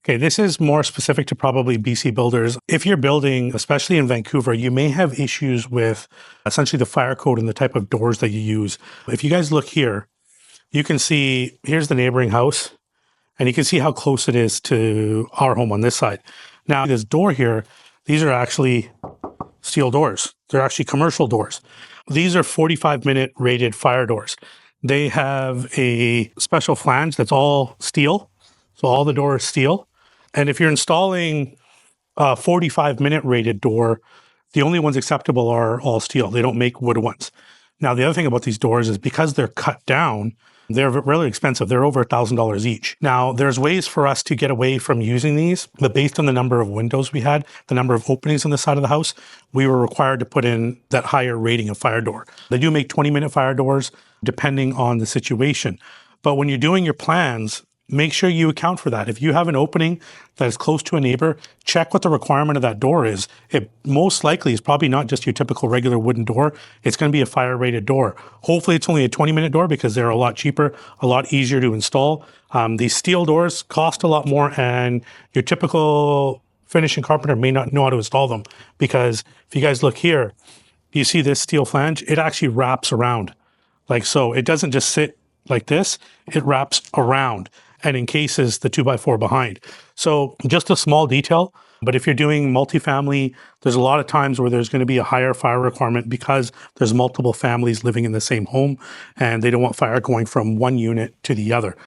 Okay, this is more specific to probably BC builders. If you're building, especially in Vancouver, you may have issues with essentially the fire code and the type of doors that you use. If you guys look here, you can see here's the neighboring house, and you can see how close it is to our home on this side. Now, this door here, these are actually steel doors. They're actually commercial doors. These are 45-minute rated fire doors. They have a special flange that's all steel. So all the door is steel. And if you're installing a 45-minute rated door, the only ones acceptable are all steel. They don't make wood ones. Now, the other thing about these doors is because they're cut down, they're really expensive. They're over $1,000 each. Now, there's ways for us to get away from using these, but based on the number of windows we had, the number of openings on the side of the house, we were required to put in that higher rating of fire door. They do make 20-minute fire doors depending on the situation. But when you're doing your plans, make sure you account for that. If you have an opening that is close to a neighbor, check what the requirement of that door is. It most likely is probably not just your typical regular wooden door. It's going to be a fire rated door. Hopefully it's only a 20-minute door because they're a lot cheaper, a lot easier to install. These steel doors cost a lot more, and your typical finishing carpenter may not know how to install them, because if you guys look here, you see this steel flange, it actually wraps around like so. It doesn't just sit like this, it wraps around and encases the 2x4 behind. So just a small detail, but if you're doing multifamily, there's a lot of times where there's going to be a higher fire requirement because there's multiple families living in the same home and they don't want fire going from one unit to the other.